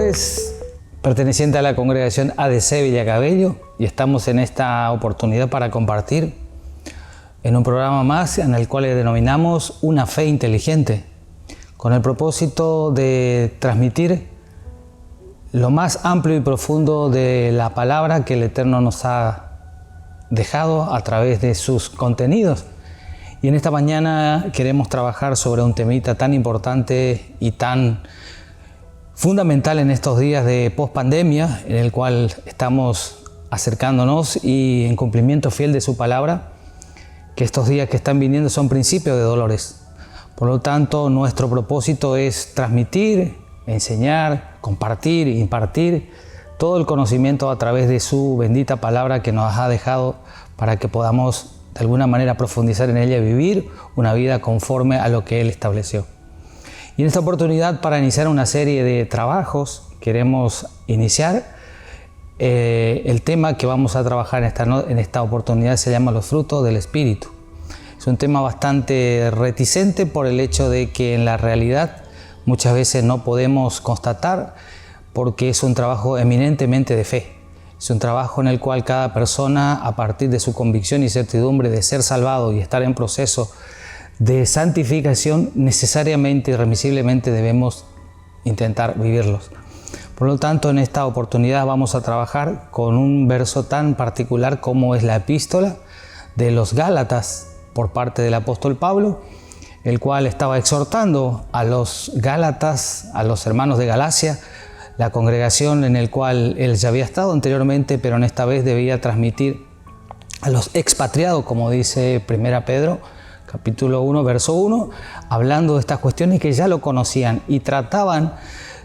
Flores, perteneciente a la congregación ADC Villacabello, y estamos en esta oportunidad para compartir en un programa más en el cual le denominamos Una Fe Inteligente, con el propósito de transmitir lo más amplio y profundo de la palabra que el Eterno nos ha dejado a través de sus contenidos. Y en esta mañana queremos trabajar sobre un temita tan importante y tan fundamental en estos días de pospandemia, en el cual estamos acercándonos y en cumplimiento fiel de su palabra, que estos días que están viniendo son principios de dolores. Por lo tanto, nuestro propósito es transmitir, enseñar, compartir, impartir todo el conocimiento a través de su bendita palabra que nos ha dejado para que podamos de alguna manera profundizar en ella y vivir una vida conforme a lo que Él estableció. Y en esta oportunidad, para iniciar una serie de trabajos, queremos iniciar el tema que vamos a trabajar en esta oportunidad, se llama los frutos del Espíritu. Es un tema bastante reticente por el hecho de que en la realidad muchas veces no podemos constatar, porque es un trabajo eminentemente de fe. Es un trabajo en el cual cada persona, a partir de su convicción y certidumbre de ser salvado y estar en proceso de santificación, necesariamente y irremisiblemente debemos intentar vivirlos. Por lo tanto, en esta oportunidad vamos a trabajar con un verso tan particular como es la epístola de los Gálatas por parte del apóstol Pablo, el cual estaba exhortando a los Gálatas, a los hermanos de Galacia, la congregación en el cual él ya había estado anteriormente, pero en esta vez debía transmitir a los expatriados, como dice 1 Pedro, capítulo 1, verso 1, hablando de estas cuestiones que ya lo conocían y trataban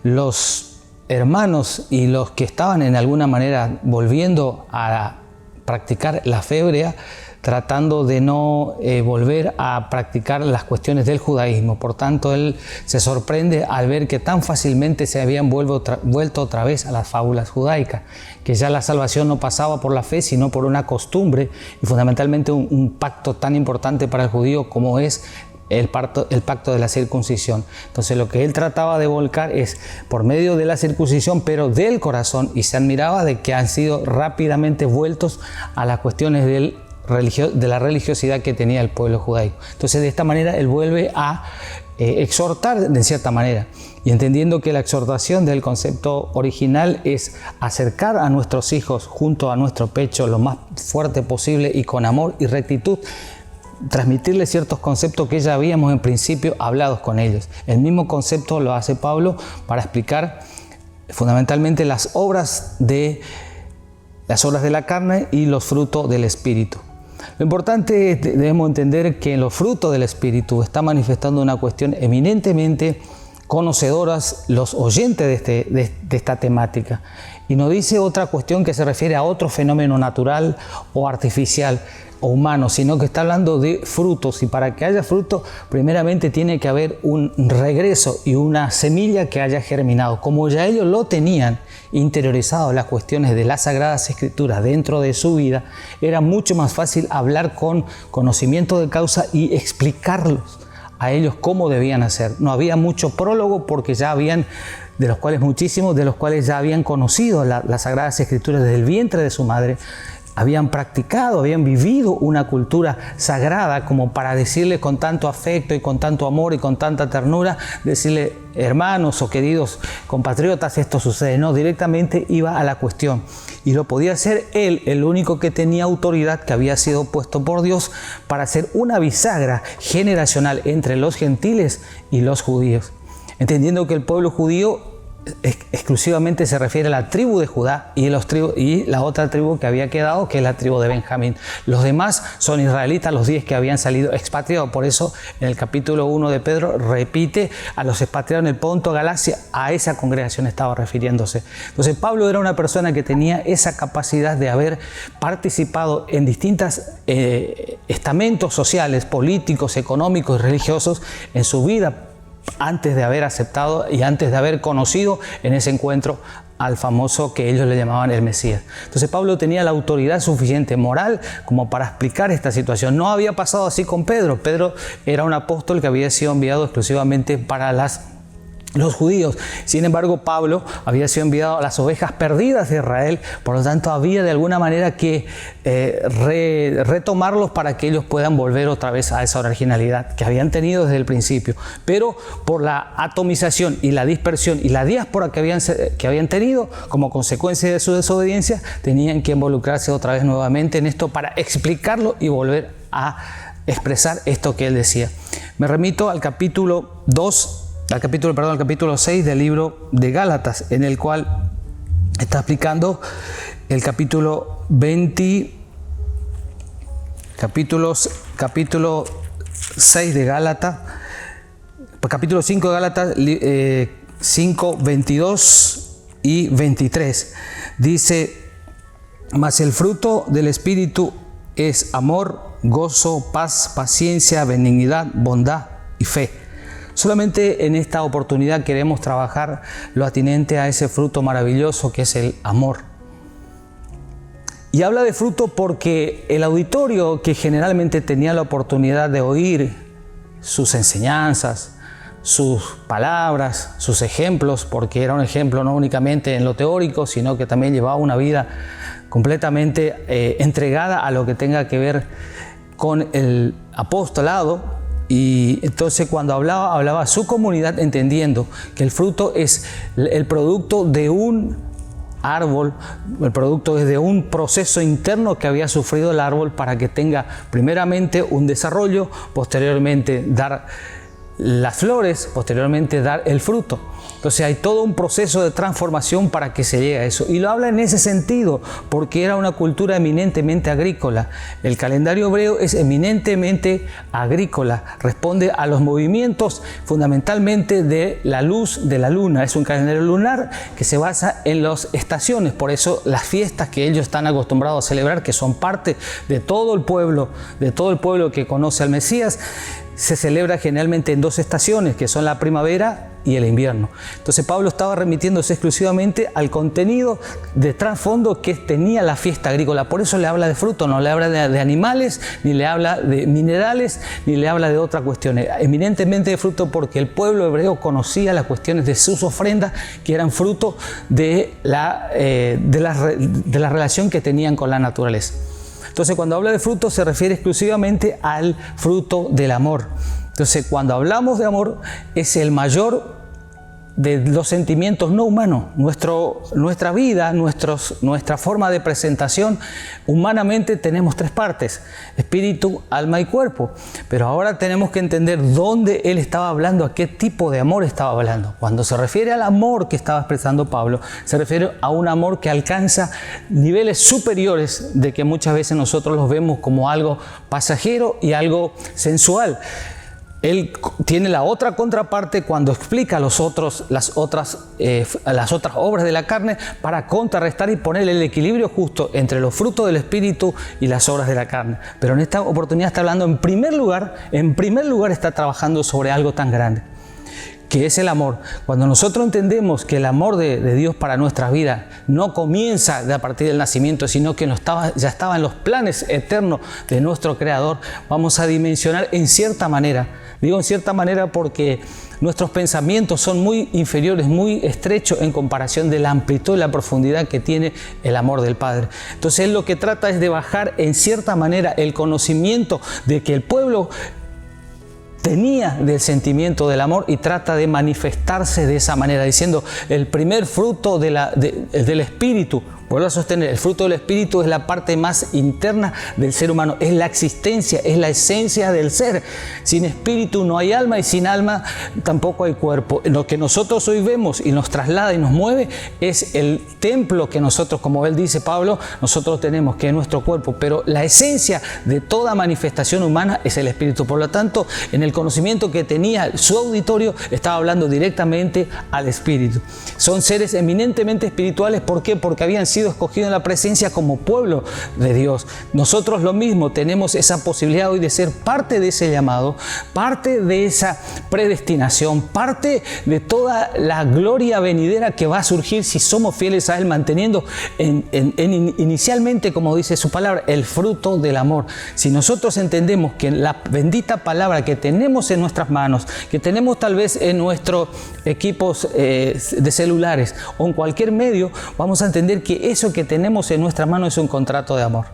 los hermanos y los que estaban en alguna manera volviendo a practicar la fe hebrea, tratando de no volver a practicar las cuestiones del judaísmo. Por tanto, él se sorprende al ver que tan fácilmente se habían vuelto otra vez a las fábulas judaicas, que ya la salvación no pasaba por la fe, sino por una costumbre y fundamentalmente un pacto tan importante para el judío como es el pacto de la circuncisión. Entonces lo que él trataba de volcar es por medio de la circuncisión, pero del corazón, y se admiraba de que han sido rápidamente vueltos a las cuestiones de la religiosidad que tenía el pueblo judaico. Entonces de esta manera él vuelve a exhortar de cierta manera, y entendiendo que la exhortación del concepto original es acercar a nuestros hijos junto a nuestro pecho lo más fuerte posible y con amor y rectitud, transmitirles ciertos conceptos que ya habíamos en principio hablados con ellos. El mismo concepto lo hace Pablo para explicar fundamentalmente las obras de la carne y los frutos del Espíritu. Lo importante es, debemos entender que en los frutos del Espíritu está manifestando una cuestión eminentemente conocedoras los oyentes de esta temática. Y no dice otra cuestión que se refiere a otro fenómeno natural o artificial o humano, sino que está hablando de frutos, y para que haya fruto primeramente tiene que haber un regreso y una semilla que haya germinado. Como ya ellos lo tenían interiorizado las cuestiones de las Sagradas Escrituras dentro de su vida, era mucho más fácil hablar con conocimiento de causa y explicarlos a ellos cómo debían hacer. No había mucho prólogo, porque ya habían, de los cuales muchísimos, de los cuales ya habían conocido las Sagradas Escrituras desde el vientre de su madre, habían practicado, habían vivido una cultura sagrada como para decirle con tanto afecto y con tanto amor y con tanta ternura, decirle hermanos o queridos compatriotas, esto sucede. No, directamente iba a la cuestión, y lo podía hacer él, el único que tenía autoridad, que había sido puesto por Dios para hacer una bisagra generacional entre los gentiles y los judíos, entendiendo que el pueblo judío exclusivamente se refiere a la tribu de Judá y la otra tribu que había quedado, que es la tribu de Benjamín. Los demás son israelitas, los 10 que habían salido expatriados. Por eso en el capítulo 1 de Pedro repite a los expatriados en el Ponto, Galacia, a esa congregación estaba refiriéndose. Entonces Pablo era una persona que tenía esa capacidad de haber participado en distintos estamentos sociales, políticos, económicos y religiosos en su vida, antes de haber aceptado y antes de haber conocido en ese encuentro al famoso que ellos le llamaban el Mesías. Entonces Pablo tenía la autoridad suficiente moral como para explicar esta situación. No había pasado así con Pedro. Pedro era un apóstol que había sido enviado exclusivamente para las los judíos. Sin embargo, Pablo había sido enviado a las ovejas perdidas de Israel, por lo tanto había de alguna manera que retomarlos para que ellos puedan volver otra vez a esa originalidad que habían tenido desde el principio. Pero por la atomización y la dispersión y la diáspora que habían tenido como consecuencia de su desobediencia, tenían que involucrarse otra vez nuevamente en esto para explicarlo y volver a expresar esto que él decía. Me remito al capítulo 6 del libro de Gálatas, en el cual está explicando el capítulo 6 de Gálatas, capítulo 5 de Gálatas, 5, 22 y 23. Dice: mas el fruto del Espíritu es amor, gozo, paz, paciencia, benignidad, bondad y fe. Solamente en esta oportunidad queremos trabajar lo atinente a ese fruto maravilloso que es el amor. Y habla de fruto porque el auditorio que generalmente tenía la oportunidad de oír sus enseñanzas, sus palabras, sus ejemplos, porque era un ejemplo no únicamente en lo teórico, sino que también llevaba una vida completamente entregada a lo que tenga que ver con el apostolado. Y entonces cuando hablaba a su comunidad, entendiendo que el fruto es el producto de un árbol, el producto es de un proceso interno que había sufrido el árbol para que tenga primeramente un desarrollo, posteriormente dar las flores, posteriormente dar el fruto. Entonces hay todo un proceso de transformación para que se llegue a eso. Y lo habla en ese sentido, porque era una cultura eminentemente agrícola. El calendario hebreo es eminentemente agrícola. Responde a los movimientos fundamentalmente de la luz de la luna. Es un calendario lunar que se basa en las estaciones. Por eso las fiestas que ellos están acostumbrados a celebrar, que son parte de todo el pueblo que conoce al Mesías, se celebra generalmente en 2 estaciones, que son la primavera y el invierno. Entonces Pablo estaba remitiéndose exclusivamente al contenido de trasfondo que tenía la fiesta agrícola. Por eso le habla de fruto, no le habla de animales, ni le habla de minerales, ni le habla de otras cuestiones. Eminentemente de fruto, porque el pueblo hebreo conocía las cuestiones de sus ofrendas, que eran fruto de la relación que tenían con la naturaleza. Entonces, cuando habla de fruto, se refiere exclusivamente al fruto del amor. Entonces, cuando hablamos de amor, es el mayor de los sentimientos no humanos. Nuestra vida, nuestra forma de presentación, humanamente tenemos 3 partes: espíritu, alma y cuerpo. Pero ahora tenemos que entender dónde él estaba hablando, a qué tipo de amor estaba hablando. Cuando se refiere al amor que estaba expresando Pablo, se refiere a un amor que alcanza niveles superiores de que muchas veces nosotros los vemos como algo pasajero y algo sensual. Él tiene la otra contraparte cuando explica las otras obras de la carne, para contrarrestar y poner el equilibrio justo entre los frutos del Espíritu y las obras de la carne. Pero en esta oportunidad está hablando en primer lugar está trabajando sobre algo tan grande, que es el amor. Cuando nosotros entendemos que el amor de Dios para nuestras vidas no comienza a partir del nacimiento, sino que ya estaba en los planes eternos de nuestro Creador, vamos a dimensionar en cierta manera. Digo en cierta manera porque nuestros pensamientos son muy inferiores, muy estrechos en comparación de la amplitud y la profundidad que tiene el amor del Padre. Entonces él lo que trata es de bajar en cierta manera el conocimiento de que el pueblo tenía del sentimiento del amor, y trata de manifestarse de esa manera, diciendo el primer fruto del Espíritu. Vuelvo a sostener, el fruto del Espíritu es la parte más interna del ser humano, es la existencia, es la esencia del ser. Sin espíritu no hay alma, y sin alma tampoco hay cuerpo. Lo que nosotros hoy vemos y nos traslada y nos mueve es el templo que nosotros, como él dice Pablo, nosotros tenemos, que es nuestro cuerpo, pero la esencia de toda manifestación humana es el Espíritu. Por lo tanto, en el conocimiento que tenía su auditorio, estaba hablando directamente al Espíritu. Son seres eminentemente espirituales. ¿Por qué? Porque habían sido escogidos en la presencia como pueblo de Dios. Nosotros lo mismo, tenemos esa posibilidad hoy de ser parte de ese llamado, parte de esa predestinación, parte de toda la gloria venidera que va a surgir si somos fieles a Él, manteniendo inicialmente, como dice su palabra, el fruto del amor. Si nosotros entendemos que la bendita palabra que tenemos en nuestras manos, que tenemos tal vez en nuestros equipos de celulares o en cualquier medio, vamos a entender que eso que tenemos en nuestras manos es un contrato de amor.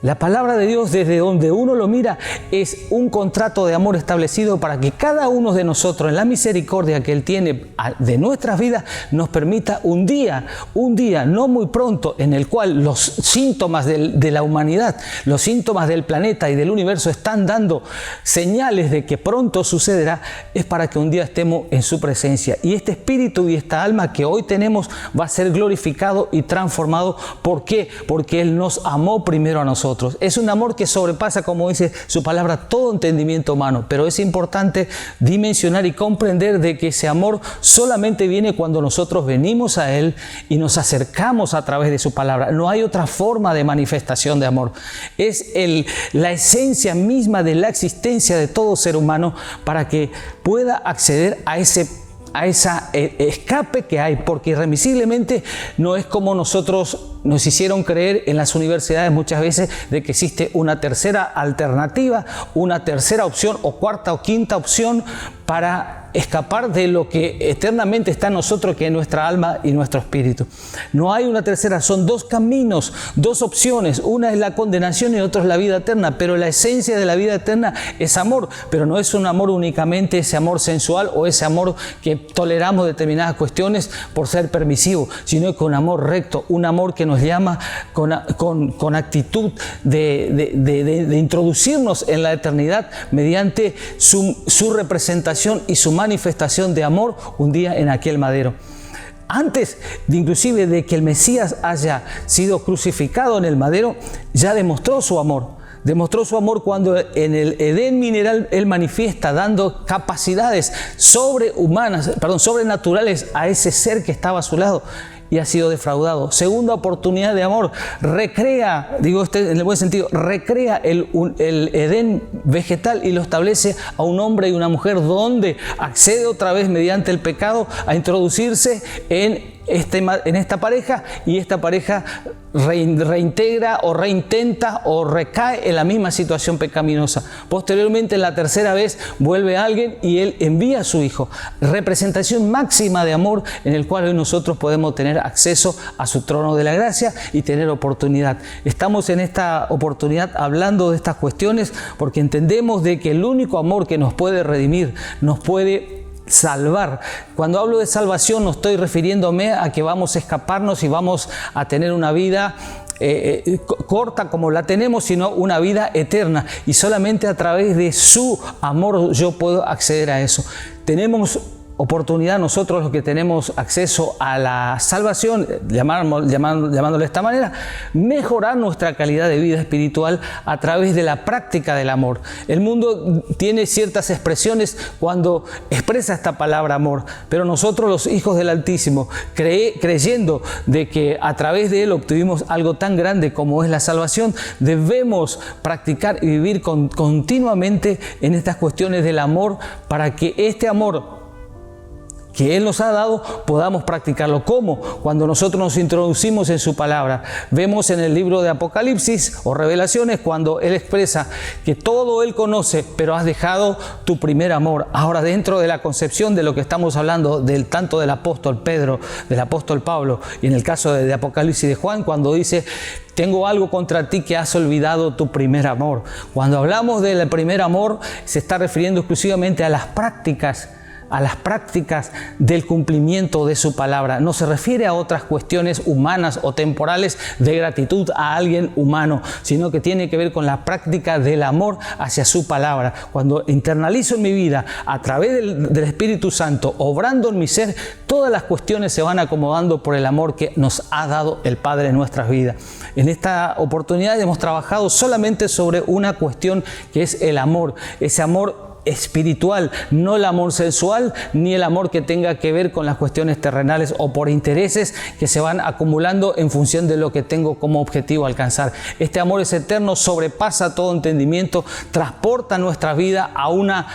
La palabra de Dios, desde donde uno lo mira, es un contrato de amor establecido para que cada uno de nosotros, en la misericordia que Él tiene de nuestras vidas, nos permita un día, no muy pronto, en el cual los síntomas de la humanidad, los síntomas del planeta y del universo están dando señales de que pronto sucederá, es para que un día estemos en su presencia. Y este espíritu y esta alma que hoy tenemos va a ser glorificado y transformado. ¿Por qué? Porque Él nos amó primero a nosotros. Es un amor que sobrepasa, como dice su palabra, todo entendimiento humano, pero es importante dimensionar y comprender de que ese amor solamente viene cuando nosotros venimos a Él y nos acercamos a través de su palabra. No hay otra forma de manifestación de amor. Es la esencia misma de la existencia de todo ser humano para que pueda acceder a ese escape que hay, porque irremisiblemente no es como nosotros nos hicieron creer en las universidades muchas veces, de que existe una tercera alternativa, una tercera opción o cuarta o quinta opción para escapar de lo que eternamente está en nosotros, que es nuestra alma y nuestro espíritu. No hay una tercera, son dos caminos, dos opciones. Una es la condenación y otra es la vida eterna, pero la esencia de la vida eterna es amor, pero no es un amor únicamente ese amor sensual o ese amor que toleramos determinadas cuestiones por ser permisivo, sino que un amor recto, un amor que nos llama con actitud de introducirnos en la eternidad mediante su representación y su manifestación de amor un día en aquel madero. Antes de inclusive de que el Mesías haya sido crucificado en el madero, ya demostró su amor. Demostró su amor cuando en el Edén mineral Él manifiesta dando capacidades sobrenaturales a ese ser que estaba a su lado y ha sido defraudado. Segunda oportunidad de amor, recrea, digo en el buen sentido, recrea el Edén vegetal y lo establece a un hombre y una mujer, donde accede otra vez mediante el pecado a introducirse en esta pareja, y esta pareja reintegra o reintenta o recae en la misma situación pecaminosa. Posteriormente, la tercera vez, vuelve alguien y Él envía a su Hijo, representación máxima de amor, en el cual hoy nosotros podemos tener acceso a su trono de la gracia y tener oportunidad. Estamos en esta oportunidad hablando de estas cuestiones porque entendemos de que el único amor que nos puede redimir, nos puede salvar. Cuando hablo de salvación, no estoy refiriéndome a que vamos a escaparnos y vamos a tener una vida corta como la tenemos, sino una vida eterna, y solamente a través de su amor yo puedo acceder a eso. Tenemos oportunidad nosotros, los que tenemos acceso a la salvación, llamándole de esta manera, mejorar nuestra calidad de vida espiritual a través de la práctica del amor. El mundo tiene ciertas expresiones cuando expresa esta palabra amor, pero nosotros, los hijos del Altísimo, creyendo de que a través de Él obtuvimos algo tan grande como es la salvación, debemos practicar y vivir continuamente en estas cuestiones del amor, para que este amor que Él nos ha dado podamos practicarlo. ¿Cómo? Cuando nosotros nos introducimos en su palabra. Vemos en el libro de Apocalipsis o Revelaciones cuando Él expresa que todo Él conoce, pero has dejado tu primer amor. Ahora, dentro de la concepción de lo que estamos hablando, tanto del apóstol Pedro, del apóstol Pablo, y en el caso de Apocalipsis de Juan, cuando dice: tengo algo contra ti, que has olvidado tu primer amor. Cuando hablamos del primer amor, se está refiriendo exclusivamente a las prácticas del cumplimiento de su palabra. No se refiere a otras cuestiones humanas o temporales de gratitud a alguien humano, sino que tiene que ver con la práctica del amor hacia su palabra. Cuando internalizo en mi vida a través del Espíritu Santo, obrando en mi ser, todas las cuestiones se van acomodando por el amor que nos ha dado el Padre en nuestras vidas. En esta oportunidad hemos trabajado solamente sobre una cuestión, que es el amor. Ese amor espiritual, no el amor sensual, ni el amor que tenga que ver con las cuestiones terrenales o por intereses que se van acumulando en función de lo que tengo como objetivo alcanzar. Este amor es eterno, sobrepasa todo entendimiento, transporta nuestra vida a una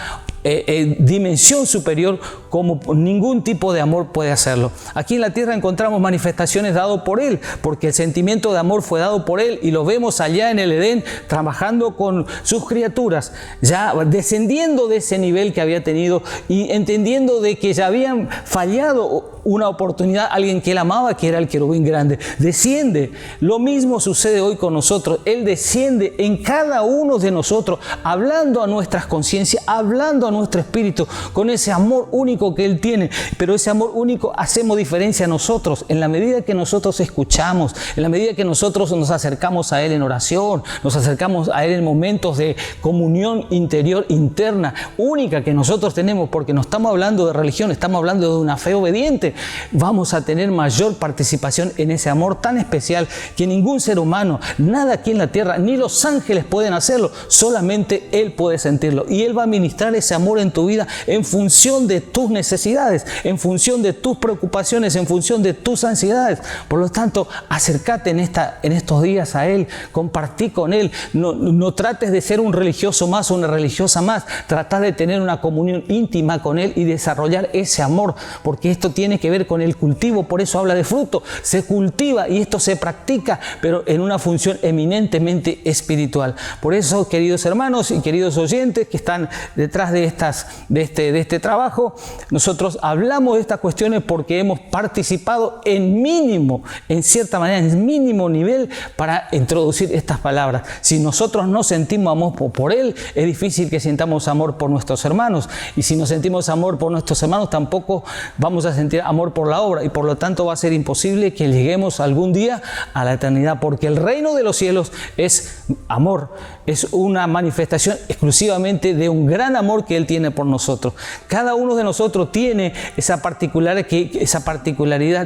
dimensión superior como ningún tipo de amor puede hacerlo. Aquí en la tierra encontramos manifestaciones dadas por Él, porque el sentimiento de amor fue dado por Él y lo vemos allá en el Edén trabajando con sus criaturas, ya descendiendo de ese nivel que había tenido y entendiendo de que ya habían fallado una oportunidad, alguien que Él amaba, que era el querubín grande. Desciende. Lo mismo sucede hoy con nosotros. Él desciende en cada uno de nosotros, hablando a nuestras conciencias, hablando a nuestro espíritu, con ese amor único que Él tiene. Pero ese amor único hacemos diferencia a nosotros. En la medida que nosotros escuchamos, en la medida que nosotros nos acercamos a Él en oración, nos acercamos a Él en momentos de comunión interior, interna, única que nosotros tenemos, porque no estamos hablando de religión, estamos hablando de una fe obediente. Vamos a tener mayor participación en ese amor tan especial que ningún ser humano, nada aquí en la tierra, ni los ángeles pueden hacerlo, solamente Él puede sentirlo. Y Él va a ministrar ese amor en tu vida en función de tus necesidades, en función de tus preocupaciones, en función de tus ansiedades. Por lo tanto, acércate en estos días a Él, compartí con Él. No trates de ser un religioso más o una religiosa más, trata de tener una comunión íntima con Él y desarrollar ese amor, porque esto tiene que ver con el cultivo. Por eso habla de fruto, se cultiva y esto se practica, pero en una función eminentemente espiritual. Por eso, queridos hermanos y queridos oyentes que están detrás de este trabajo, nosotros hablamos de estas cuestiones porque hemos participado en cierta manera, en mínimo nivel para introducir estas palabras. Si nosotros no sentimos amor por Él, es difícil que sintamos amor por nuestros hermanos, y si no sentimos amor por nuestros hermanos, tampoco vamos a sentir amor por la obra, y por lo tanto va a ser imposible que lleguemos algún día a la eternidad, porque el reino de los cielos es amor, es una manifestación exclusivamente de un gran amor que Él tiene por nosotros. Cada uno de nosotros tiene esa particularidad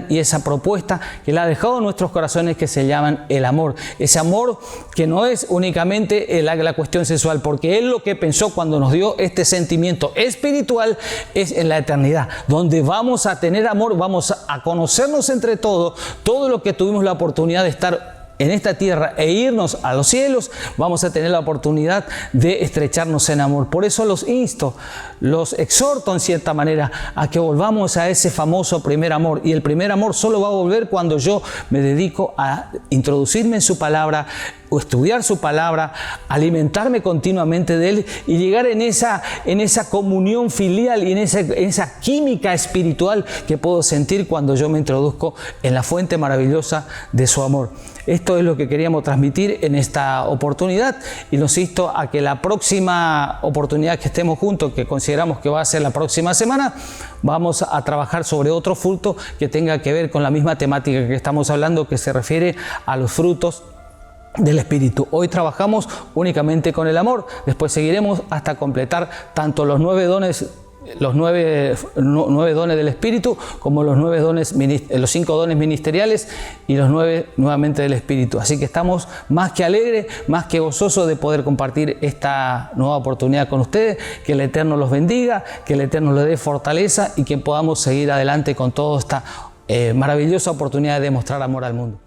y esa propuesta que Él ha dejado en nuestros corazones, que se llaman el amor. Ese amor que no es únicamente la cuestión sexual, porque Él lo que pensó cuando nos dio este sentimiento espiritual es en la eternidad, donde vamos a tener amor, vamos a conocernos entre todos, todo lo que tuvimos la oportunidad de estar en esta tierra e irnos a los cielos, vamos a tener la oportunidad de estrecharnos en amor. Por eso los insto, los exhorto en cierta manera a que volvamos a ese famoso primer amor. Y el primer amor solo va a volver cuando yo me dedico a introducirme en su palabra, o estudiar su palabra, alimentarme continuamente de Él y llegar en esa comunión filial y en esa química espiritual que puedo sentir cuando yo me introduzco en la fuente maravillosa de su amor. Esto es lo que queríamos transmitir en esta oportunidad, y los insto a que la próxima oportunidad que estemos juntos, que consideramos que va a ser la próxima semana, vamos a trabajar sobre otro fruto que tenga que ver con la misma temática que estamos hablando, que se refiere a los frutos del Espíritu. Hoy trabajamos únicamente con el amor, después seguiremos hasta completar tanto los 9 dones, los nueve dones del Espíritu, como los 5 dones ministeriales y los 9 nuevamente del Espíritu. Así que estamos más que alegres, más que gozosos de poder compartir esta nueva oportunidad con ustedes. Que el Eterno los bendiga, que el Eterno les dé fortaleza y que podamos seguir adelante con toda esta maravillosa oportunidad de mostrar amor al mundo.